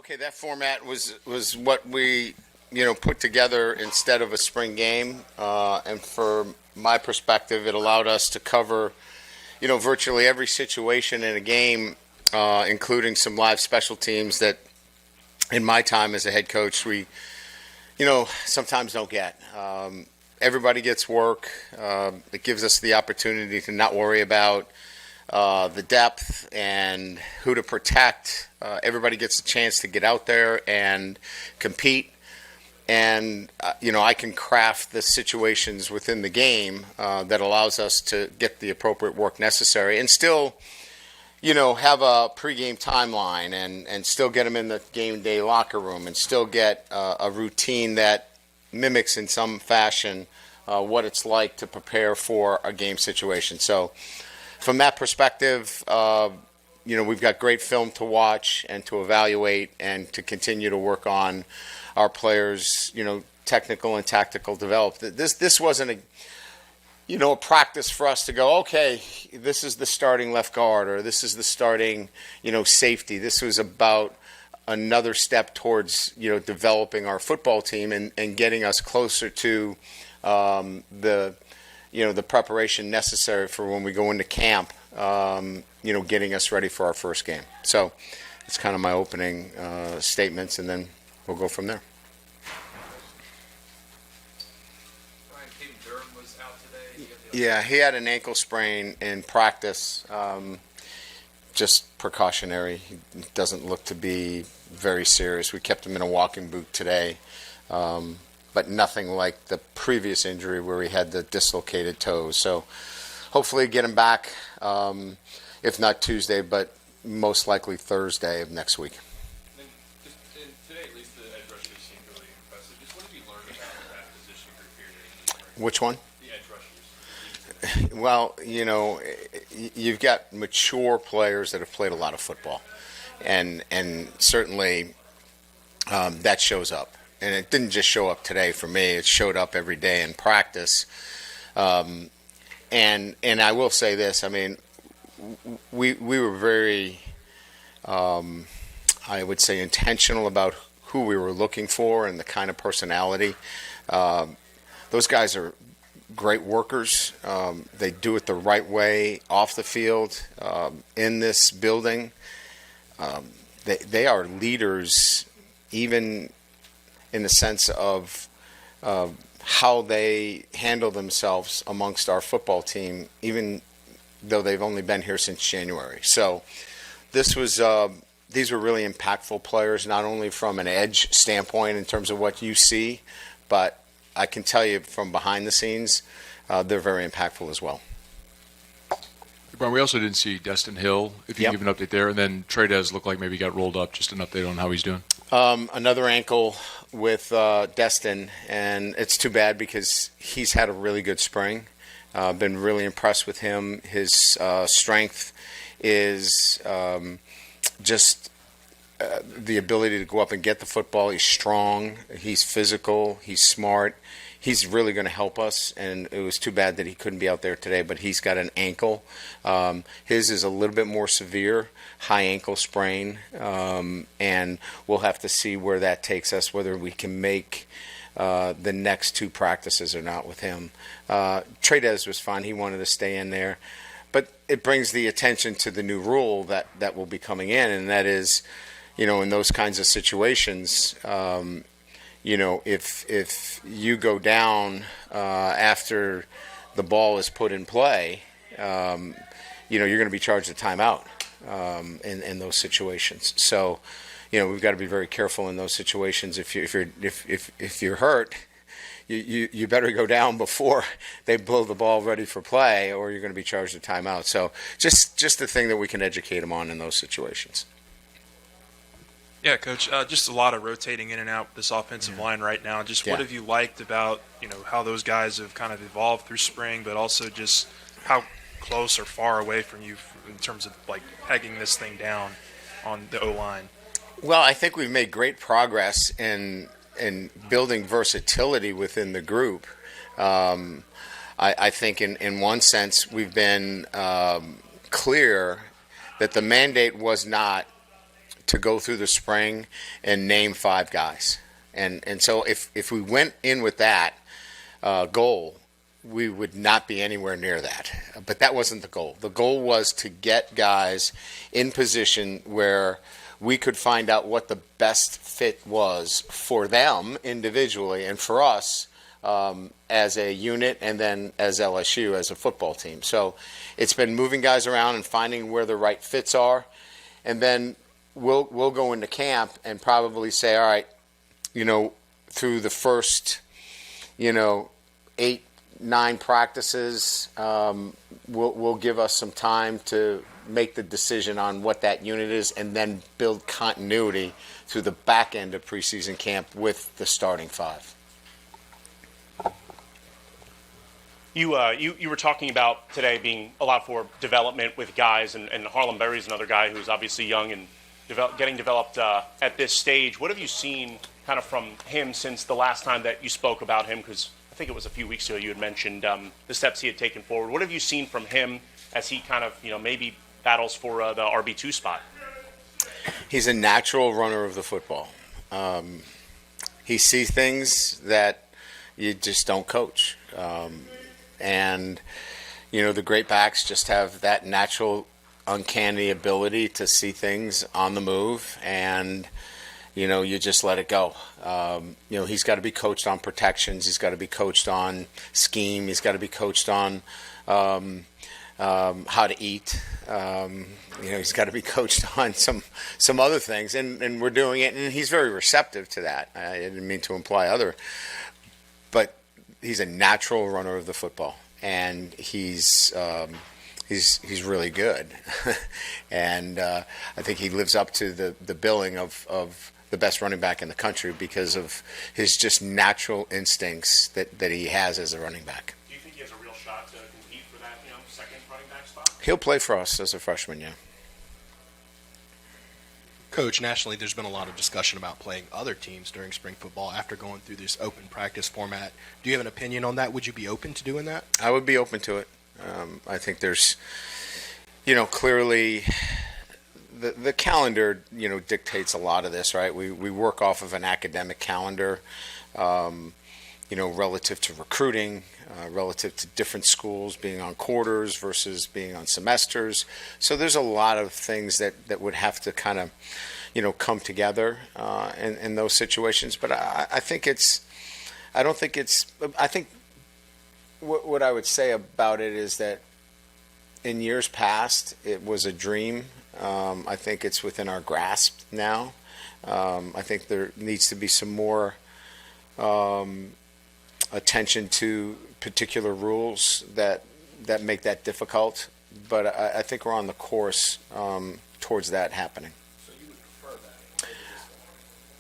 Okay, that format was what we put together instead of a spring game, and from my perspective, it allowed us to cover virtually every situation in a game, including some live special teams that, in my time as a head coach, we sometimes don't get. Everybody gets work. It gives us the opportunity to not worry about the depth and who to protect. Everybody gets a chance to get out there and compete. And, I can craft the situations within the game that allows us to get the appropriate work necessary and still, have a pregame timeline and still get them in the game day locker room and still get a routine that mimics in some fashion what it's like to prepare for a game situation. So from that perspective, we've got great film to watch and to evaluate and to continue to work on our players, technical and tactical development. This wasn't a practice for us to go, okay, this is the starting left guard or this is the starting, safety. This was about another step towards, developing our football team and getting us closer to the preparation necessary for when we go into camp, getting us ready for our first game. So it's kind of my opening statements, and then we'll go from there. Yeah, he had an ankle sprain in practice, just precautionary. He doesn't look to be very serious. We kept him in a walking boot today, but nothing like the previous injury where he had the dislocated toes. So hopefully get him back, if not Tuesday, but most likely Thursday of next week. And just today, at least, the edge rushers seemed really impressive. Just what have you learned about that position group here? Which one? The edge rushers. Well, you've got mature players that have played a lot of football, and certainly that shows up. And it didn't just show up today for me; it showed up every day in practice. And I will say this: I mean, we were very, I would say, intentional about who we were looking for and the kind of personality. Those guys are great workers. They do it the right way off the field, in this building. They are leaders, even in the sense of how they handle themselves amongst our football team, even though they've only been here since January. So these were really impactful players, not only from an edge standpoint in terms of what you see, but I can tell you from behind the scenes, they're very impactful as well. Brian, we also didn't see Destin Hill, if you can give an update there. And then Trey'Dez looked like maybe he got rolled up. Just an update on how he's doing. Another ankle with Destin, and it's too bad because he's had a really good spring. Been really impressed with him. His strength is just the ability to go up and get the football. He's strong. He's physical. He's smart. He's really going to help us, and it was too bad that he couldn't be out there today, but he's got an ankle. His is a little bit more severe, high ankle sprain, and we'll have to see where that takes us, whether we can make the next two practices or not with him. Trey'Dez was fine. He wanted to stay in there. But it brings the attention to the new rule that will be coming in, and that is, in those kinds of situations, if you go down after the ball is put in play, you're going to be charged a timeout in those situations. So, we've got to be very careful in those situations. If you're hurt, you better go down before they blow the ball ready for play, or you're going to be charged a timeout. So, just the thing that we can educate them on in those situations. Yeah, Coach, just a lot of rotating in and out with this offensive line right now. Just what have you liked about, how those guys have kind of evolved through spring, but also just how close or far away from you in terms of, pegging this thing down on the O-line? Well, I think we've made great progress in building versatility within the group. I think in one sense we've been clear that the mandate was not to go through the spring and name 5 guys. And so if we went in with that goal, we would not be anywhere near that. But that wasn't the goal. The goal was to get guys in position where we could find out what the best fit was for them individually and for us as a unit, and then as LSU as a football team. So it's been moving guys around and finding where the right fits are, and then we'll go into camp and probably say, all right, through the first 8-9 practices, will give us some time to make the decision on what that unit is, and then build continuity through the back end of preseason camp with the starting 5. You were talking about today being allowed for development with guys, and Harlem Berry's another guy who's obviously young and getting developed at this stage. What have you seen kind of from him since the last time that you spoke about him? Because I think it was a few weeks ago you had mentioned the steps he had taken forward. What have you seen from him as he kind of maybe battles for the RB2 spot? He's a natural runner of the football. He sees things that you just don't coach. And the great backs just have that natural, uncanny ability to see things on the move, and you just let it go. He's got to be coached on protections. He's got to be coached on scheme. He's got to be coached on how to eat. He's got to be coached on some other things, and we're doing it, and he's very receptive to that. I didn't mean to imply other, but he's a natural runner of the football, and he's really good, and I think he lives up to the billing of the best running back in the country because of his just natural instincts that he has as a running back. Do you think he has a real shot to compete for that second running back spot? He'll play for us as a freshman, yeah. Coach, nationally, there's been a lot of discussion about playing other teams during spring football after going through this open practice format. Do you have an opinion on that? Would you be open to doing that? I would be open to it. I think there's, clearly the calendar, dictates a lot of this, right? We work off of an academic calendar, relative to recruiting, relative to different schools being on quarters versus being on semesters. So there's a lot of things that would have to kind of, come together in those situations. But I think what I would say about it is that in years past, it was a dream. I think it's within our grasp now. I think there needs to be some more attention to particular rules that make that difficult. But I think we're on the course towards that happening. So you would prefer that?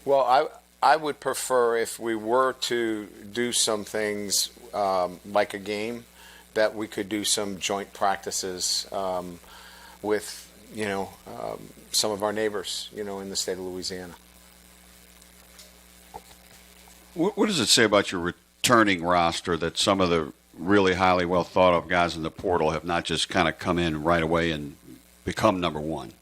Well, I would prefer if we were to do some things like a game, that we could do some joint practices with some of our neighbors in the state of Louisiana. What does it say about your returning roster that some of the really highly well thought of guys in the portal have not just kind of come in right away and become number one?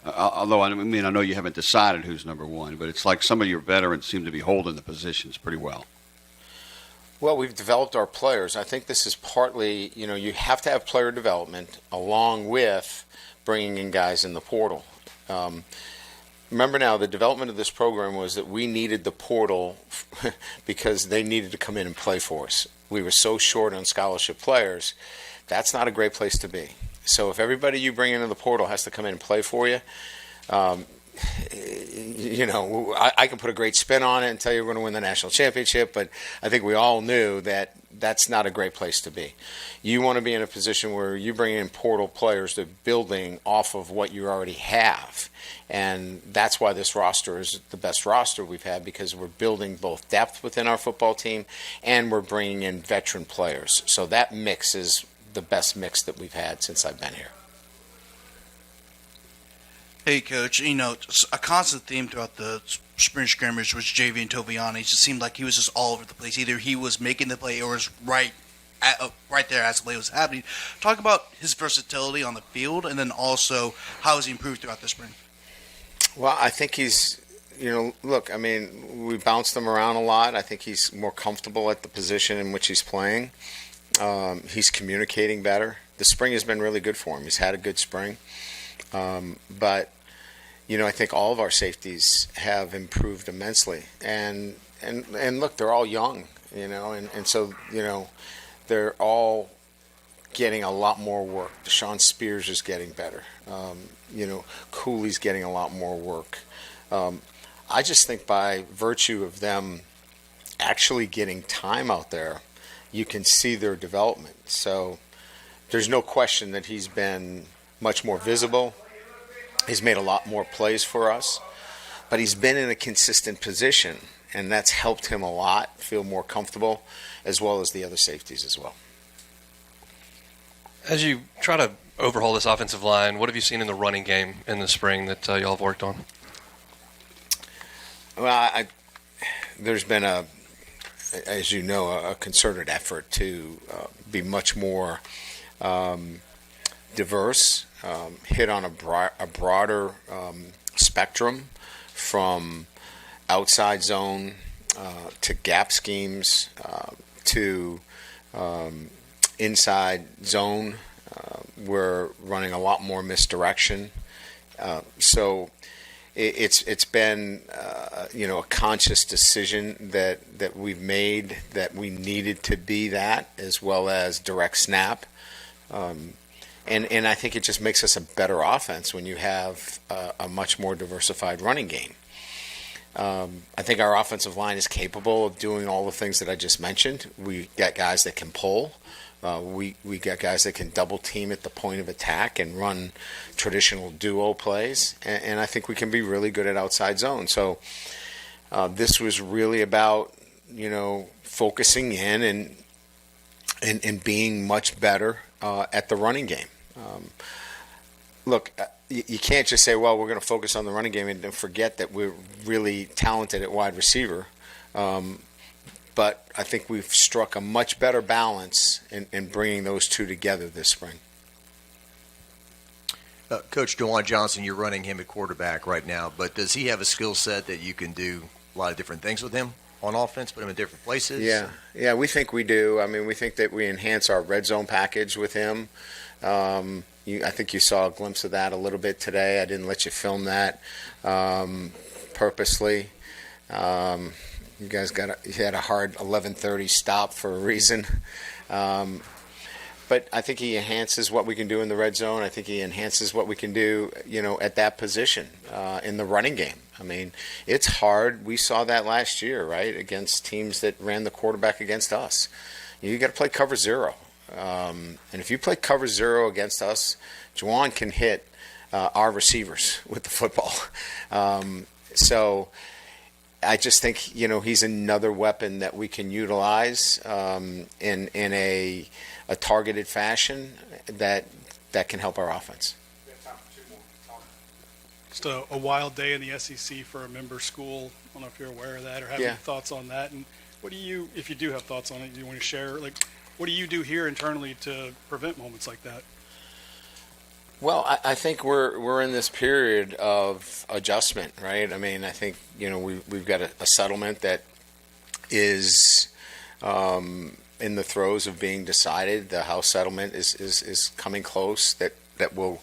Although, I know you haven't decided who's number one, but it's like some of your veterans seem to be holding the positions pretty well. Well, we've developed our players. I think this is partly, you have to have player development along with bringing in guys in the portal. Remember now, the development of this program was that we needed the portal because they needed to come in and play for us. We were so short on scholarship players. That's not a great place to be. So if everybody you bring into the portal has to come in and play for you, I can put a great spin on it and tell you we're going to win the national championship, but I think we all knew that that's not a great place to be. You want to be in a position where you bring in portal players that are building off of what you already have. And that's why this roster is the best roster we've had, because we're building both depth within our football team and we're bringing in veteran players. So that mix is the best mix that we've had since I've been here. Hey, Coach, a constant theme throughout the spring scrimmage was Javian Toviani. It just seemed like he was just all over the place. Either he was making the play or was right there as the play was happening. Talk about his versatility on the field, and then also how has he improved throughout the spring? Well, I think he's, look, I mean, we bounced him around a lot. I think he's more comfortable at the position in which he's playing. He's communicating better. The spring has been really good for him. He's had a good spring. But, I think all of our safeties have improved immensely. And look, they're all young, and so, they're all getting a lot more work. Deshaun Spears is getting better. Cooley's getting a lot more work. I just think by virtue of them actually getting time out there, you can see their development. So there's no question that he's been much more visible. He's made a lot more plays for us, but he's been in a consistent position, and that's helped him a lot feel more comfortable, as well as the other safeties as well. As you try to overhaul this offensive line, what have you seen in the running game in the spring that y'all have worked on? Well, there's been as you know, a concerted effort to be much more diverse, hit on a broader spectrum from outside zone to gap schemes to inside zone. We're running a lot more misdirection. So it's been a conscious decision that we've made that we needed to be that, as well as direct snap. And I think it just makes us a better offense when you have a much more diversified running game. I think our offensive line is capable of doing all the things that I just mentioned. We got guys that can pull. We got guys that can double team at the point of attack and run traditional duo plays, and I think we can be really good at outside zone. So this was really about focusing in and being much better at the running game. Look, you can't just say, well, we're going to focus on the running game and forget that we're really talented at wide receiver. But I think we've struck a much better balance in bringing those two together this spring. Coach DeJuan Johnson, you're running him at quarterback right now, but does he have a skill set that you can do a lot of different things with him on offense, put him in different places? Yeah, we think we do. I mean, we think that we enhance our red zone package with him. I think you saw a glimpse of that a little bit today. I didn't let you film that purposely. You guys you had a hard 11:30 stop for a reason. But I think he enhances what we can do in the red zone. I think he enhances what we can do, at that position in the running game. I mean, it's hard. We saw that last year, right, against teams that ran the quarterback against us. You got to play cover zero. And if you play cover zero against us, Juwan can hit our receivers with the football. So I just think, he's another weapon that we can utilize in a targeted fashion that can help our offense. Just a wild day in the SEC for a member school. I don't know if you're aware of that or have any thoughts on that. And what do you, if you do have thoughts on it, do you want to share? What do you do here internally to prevent moments like that? Well, I think we're in this period of adjustment, right? I mean, I think we've got a settlement that is in the throes of being decided. The House settlement is coming close. That will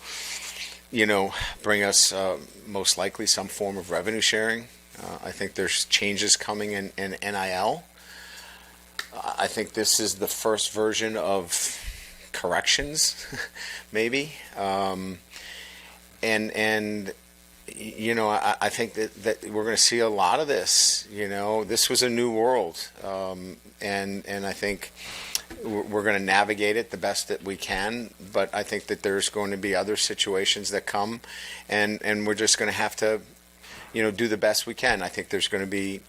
bring us most likely some form of revenue sharing. I think there's changes coming in NIL. I think this is the first version of corrections, maybe. I think that we're going to see a lot of this. This was a new world, and I think we're going to navigate it the best that we can. But I think that there's going to be other situations that come, and we're just going to have to, do the best we can. I think there's going to be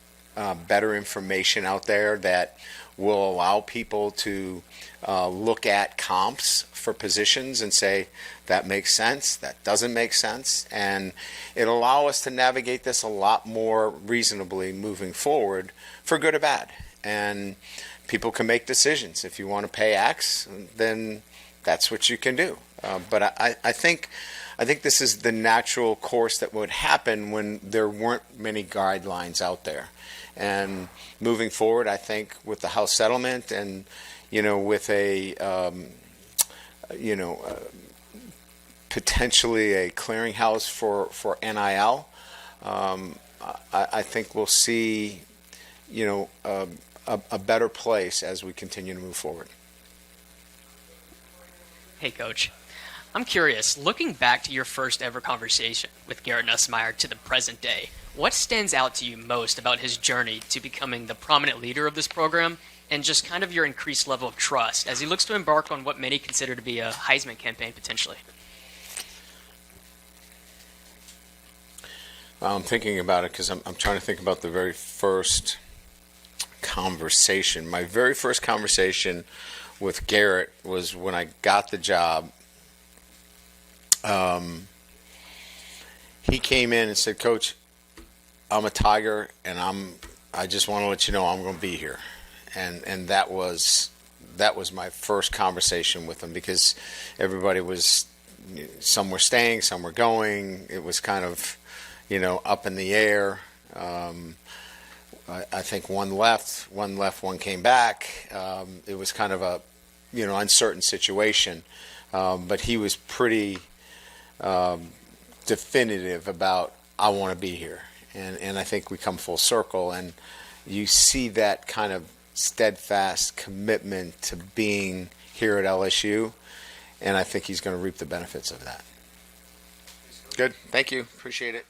better information out there that will allow people to look at comps for positions and say, that makes sense, that doesn't make sense, and it'll allow us to navigate this a lot more reasonably moving forward, for good or bad. And people can make decisions. If you want to pay X, then that's what you can do. But I think this is the natural course that would happen when there weren't many guidelines out there. And moving forward, I think with the House settlement and, with a, potentially a clearinghouse for NIL, I think we'll see, a better place as we continue to move forward. Hey, Coach. I'm curious, looking back to your first ever conversation with Garrett Nussmeier to the present day, what stands out to you most about his journey to becoming the prominent leader of this program and just kind of your increased level of trust as he looks to embark on what many consider to be a Heisman campaign potentially? I'm thinking about it because I'm trying to think about the very first conversation. My very first conversation with Garrett was when I got the job. He came in and said, "Coach, I'm a Tiger, and I just want to let you know I'm going to be here." And that was my first conversation with him, because everybody was, some were staying, some were going. It was kind of, up in the air. I think one left, one came back. It was kind of a, uncertain situation. But he was pretty definitive about, I want to be here. And I think we come full circle, and you see that kind of steadfast commitment to being here at LSU, and I think he's going to reap the benefits of that. Good. Thank you. Appreciate it.